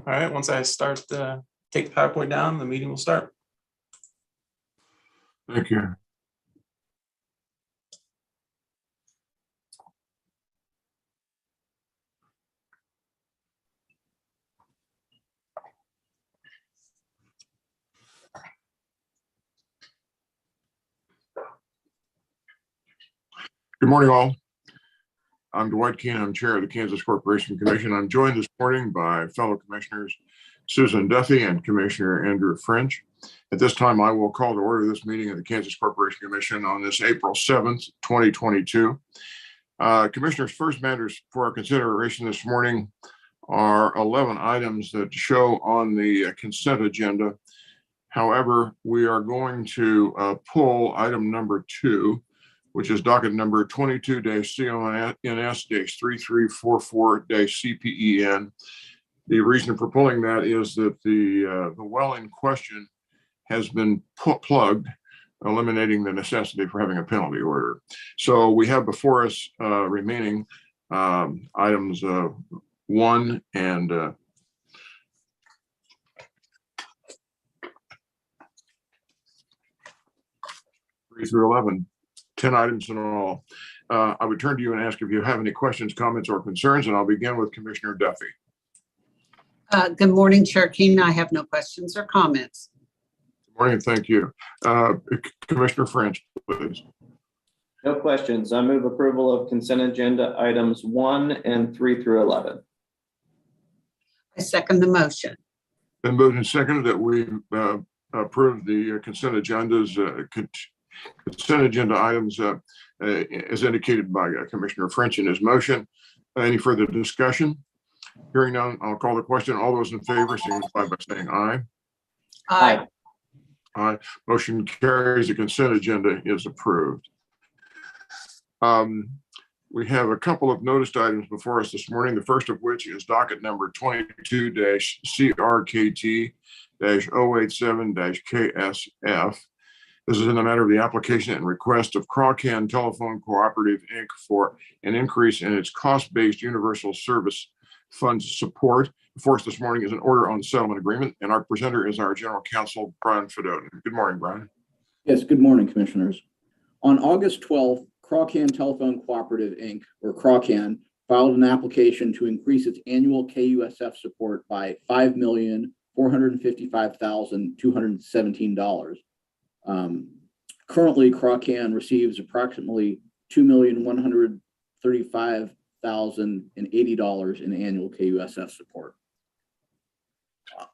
All right, once I start, take the PowerPoint down, the meeting will start. Thank you. Good morning, all. I'm Dwight Keenan. I'm chair of the Kansas Corporation Commission. I'm joined this morning by fellow commissioners Susan Duffy and Commissioner Andrew French. At this time, I will call to order this meeting of the Kansas Corporation Commission on this April 7th, 2022. Commissioners, first matters for our consideration this morning are 11 items that show on the consent agenda. However, we are going to pull item number 2, which is docket number 22-CONS-3344-CPEN. The reason for pulling that is that the well in question has been plugged, eliminating the necessity for having a penalty order. So we have before us remaining items 1 and 3 through 11, 10 items in all. I would turn to you and ask if you have any questions, comments, or concerns, and I'll begin with Commissioner Duffy. Good morning, Chair Keenan. I have no questions or comments. Good morning, thank you. Commissioner French, please. No questions. I move approval of consent agenda items 1 and 3 through 11. I second the motion. Been moved and seconded that we approve the consent agendas, consent agenda items as indicated by Commissioner French in his motion. Any further discussion? Hearing none, I'll call the question. All those in favor signify by saying aye. Aye. Aye. Motion carries. The consent agenda is approved. We have a couple of noticed items before us this morning, the first of which is docket number 22-CRKT-087-KSF. This is in the matter of the application and request of Crawcan Telephone Cooperative, Inc. for an increase in its cost-based universal service fund support. Before us this morning is an order on settlement agreement, and our presenter is our General Counsel, Brian Fedottin. Good morning, Brian. Yes, good morning, Commissioners. On August 12th, Crawcan Telephone Cooperative, Inc., or Crawcan, filed an application to increase its annual KUSF support by $5,455,217. Currently, Crawcan receives approximately $2,135,080 in annual KUSF support.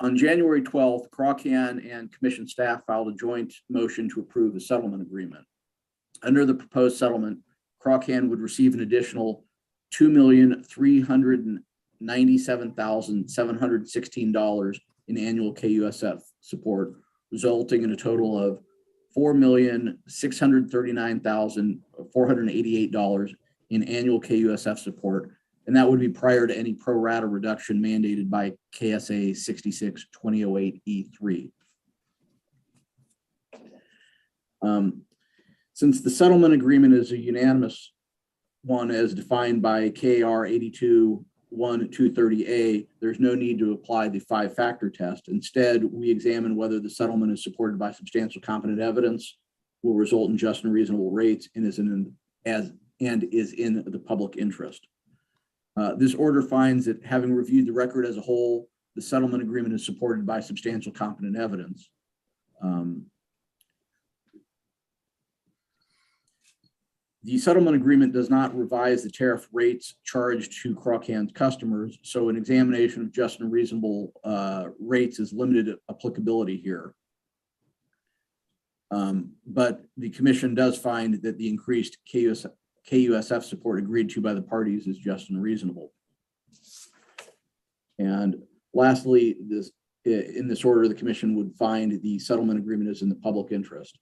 On January 12th, Crawcan and Commission staff filed a joint motion to approve the settlement agreement. Under the proposed settlement, Crawcan would receive an additional $2,397,716 in annual KUSF support, resulting in a total of $4,639,488 in annual KUSF support, and that would be prior to any pro rata reduction mandated by KSA 66-2008E3. Since the settlement agreement is a unanimous one as defined by KR 82-1-230A, there's no need to apply the 5-factor test. Instead, we examine whether the settlement is supported by substantial competent evidence, will result in just and reasonable rates, and is in the public interest. This order finds that, having reviewed the record as a whole, the settlement agreement is supported by substantial competent evidence. The settlement agreement does not revise the tariff rates charged to Crawcan's customers, so an examination of just and reasonable rates is limited applicability here. But the Commission does find that the increased KUSF support agreed to by the parties is just and reasonable. And lastly, in this order, the Commission would find the settlement agreement is in the public interest.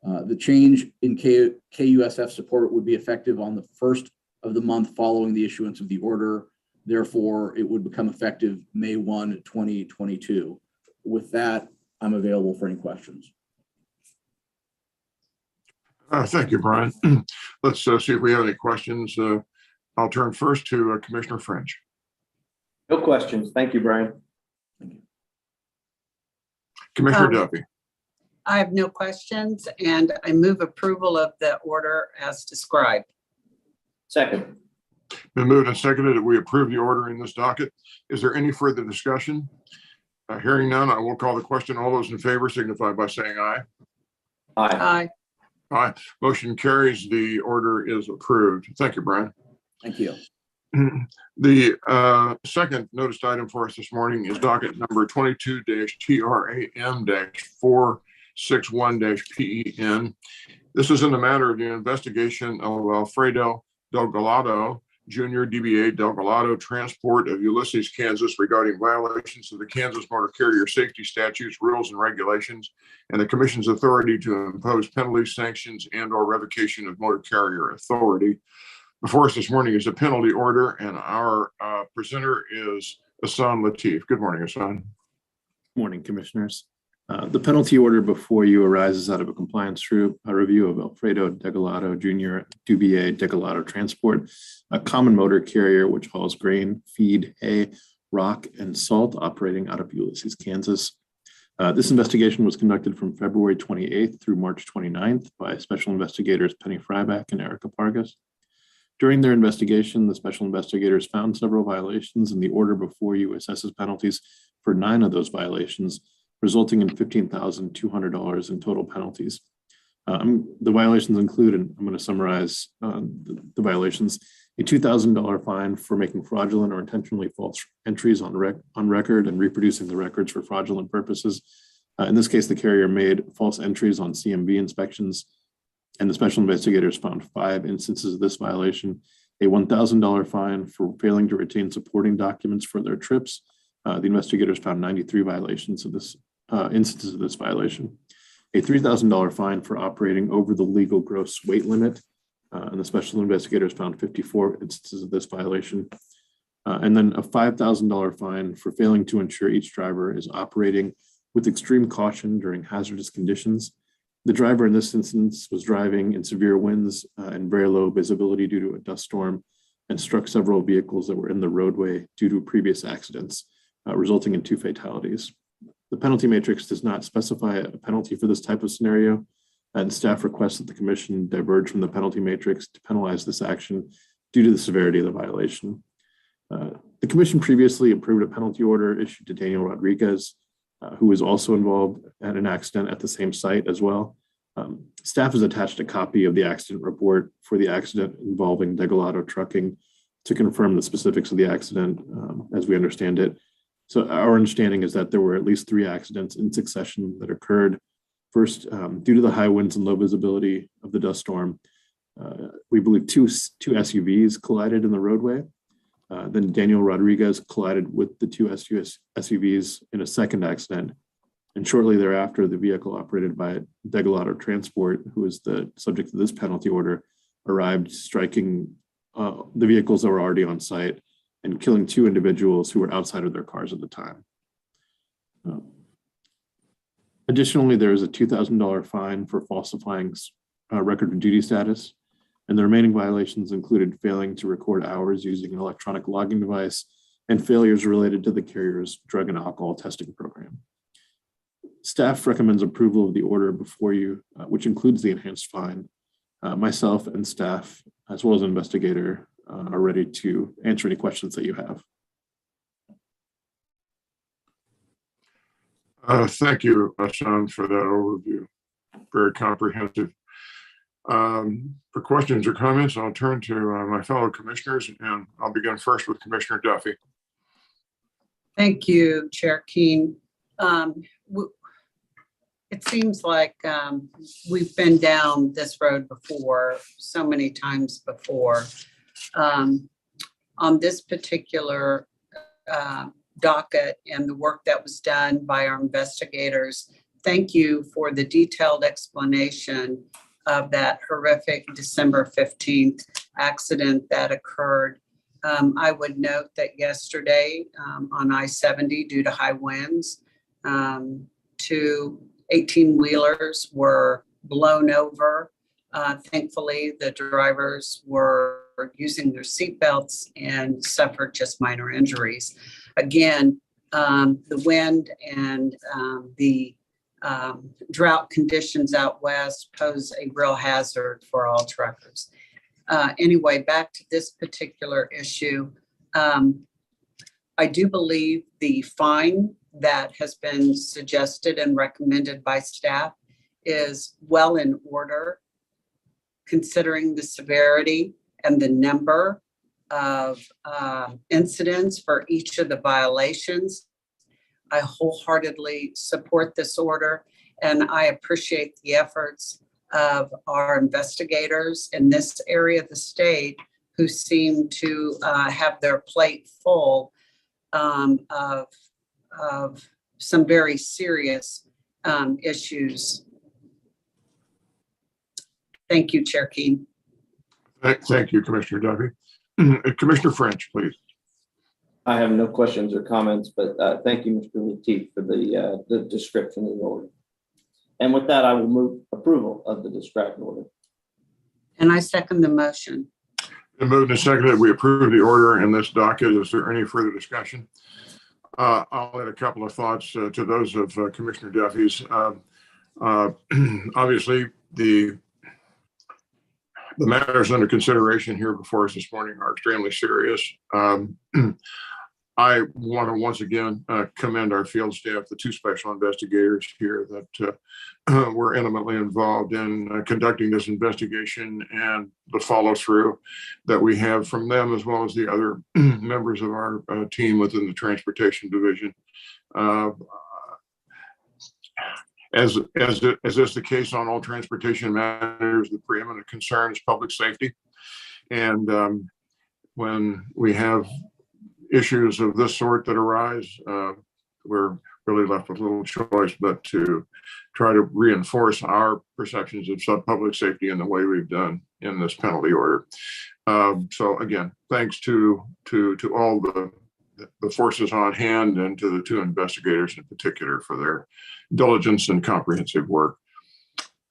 The change in KUSF support would be effective on the first of the month following the issuance of the order. Therefore, it would become effective May 1, 2022. With that, I'm available for any questions. Thank you, Brian. Let's see if we have any questions. I'll turn first to Commissioner French. No questions. Thank you, Brian. Commissioner Um, Duffy. I have no questions, and I move approval of the order as described. Second. Been moved and seconded that we approve the order in this docket. Is there any further discussion? Hearing none, I will call the question. All those in favor signify by saying aye. Aye. Aye. Aye. Motion carries. The order is approved. Thank you, Brian. Thank you. The second noticed item for us this morning is docket number 22-TRAM-461-PEN. This is in the matter of the investigation of Alfredo Delgado, Jr., DBA Delgado Transport of Ulysses, Kansas, regarding violations of the Kansas Motor Carrier Safety Statutes, rules, and regulations, and the Commission's authority to impose penalties, sanctions, and/or revocation of motor carrier authority. Before us this morning is a penalty order, and our presenter is Hassan Latif. Good morning, Hassan. Morning, Commissioners. The penalty order before you arises out of a compliance review of Alfredo Delgado Jr., DBA Delgado Transport, a common motor carrier which hauls grain, feed, hay, rock, and salt operating out of Ulysses, Kansas. This investigation was conducted from February 28th through March 29th by special investigators Penny Fryback and Erica Pargas. During their investigation, the special investigators found several violations, and the order before you assesses penalties for 9 of those violations, resulting in $15,200 in total penalties. The violations include, and I'm going to summarize the violations: a $2,000 fine for making fraudulent or intentionally false entries on record and reproducing the records for fraudulent purposes. In this case, the carrier made false entries on CMV inspections, and the special investigators found 5 instances of this violation: a $1,000 fine for failing to retain supporting documents for their trips. The investigators found 93 violations of this instances of this violation, a $3,000 fine for operating over the legal gross weight limit, and the special investigators found 54 instances of this violation, and then a $5,000 fine for failing to ensure each driver is operating with extreme caution during hazardous conditions. The driver in this instance was driving in severe winds and very low visibility due to a dust storm, and struck several vehicles that were in the roadway due to previous accidents, resulting in 2 fatalities. The penalty matrix does not specify a penalty for this type of scenario, and staff requests that the Commission diverge from the penalty matrix to penalize this action due to the severity of the violation. The Commission previously approved a penalty order issued to Daniel Rodriguez, who was also involved at an accident at the same site as well. Staff has attached a copy of the accident report for the accident involving Delgado Trucking to confirm the specifics of the accident as we understand it. So our understanding is that there were at least 3 accidents in succession that occurred. First, due to the high winds and low visibility of the dust storm, we believe two SUVs collided in the roadway. Then Daniel Rodriguez collided with the 2 SUVs in a second accident. And shortly thereafter, the vehicle operated by Delgado Transport, who is the subject of this penalty order, arrived, striking the vehicles that were already on site and killing 2 individuals who were outside of their cars at the time. Additionally, there is a $2,000 fine for falsifying record of duty status, and the remaining violations included failing to record hours using an electronic logging device and failures related to the carrier's drug and alcohol testing program. Staff recommends approval of the order before you, which includes the enhanced fine. Myself and staff, as well as an investigator, are ready to answer any questions that you have. Thank you, Hassan, for that overview. Very comprehensive. For questions or comments, I'll turn to my fellow commissioners, and I'll begin first with Commissioner Duffy. Thank you, Chair Keen. It seems like we've been down this road before, so many times before. On this particular docket and the work that was done by our investigators, thank you for the detailed explanation of that horrific December 15th accident that occurred. I would note that yesterday on I-70, due to high winds, 2 18-wheelers were blown over. Thankfully, the drivers were using their seatbelts and suffered just minor injuries. Again, the wind and the drought conditions out west pose a real hazard for all truckers. Anyway, back to this particular issue. I do believe the fine that has been suggested and recommended by staff is well in order, considering the severity and the number of incidents for each of the violations. I wholeheartedly support this order, and I appreciate the efforts of our investigators in this area of the state who seem to have their plate full of some very serious issues. Thank you, Chair Keen. Thank you, Commissioner Duffy. Commissioner French, please. I have no questions or comments, but thank you, Mr. Lateef, for the description of the order. And with that, I will move approval of the described order. And I second the motion. Been moved and seconded, we approve the order in this docket. Is there any further discussion? I'll add a couple of thoughts to those of Commissioner Duffy's. Obviously, the matters under consideration here before us this morning are extremely serious. I want to once again commend our field staff, the two special investigators here that were intimately involved in conducting this investigation, and the follow through that we have from them, as well as the other members of our team within the transportation division. As is the case on all transportation matters, the preeminent concern is public safety. And when we have issues of this sort that arise, we're really left with little choice but to try to reinforce our perceptions of public safety in the way we've done in this penalty order. So again, thanks to all the forces on hand and to the two investigators in particular for their diligence and comprehensive work.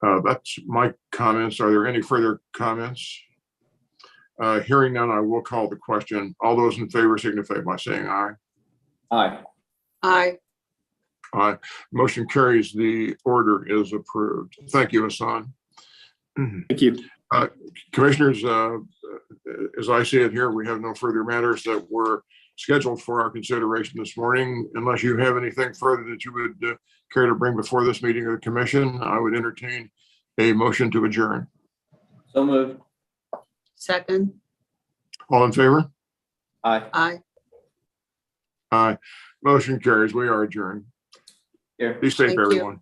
That's my comments. Are there any further comments? Hearing none, I will call the question. All those in favor signify by saying aye. Aye. Aye. Aye. Motion carries. The order is approved. Thank you, Hassan. Thank you. Commissioners, as I see it here, we have no further matters that were scheduled for our consideration this morning. Unless you have anything further that you would care to bring before this meeting of the commission, I would entertain a motion to adjourn. So moved. Second. All in favor? Aye. Aye. Aye. Motion carries. We are adjourned. Here. Be safe, Thank you. everyone.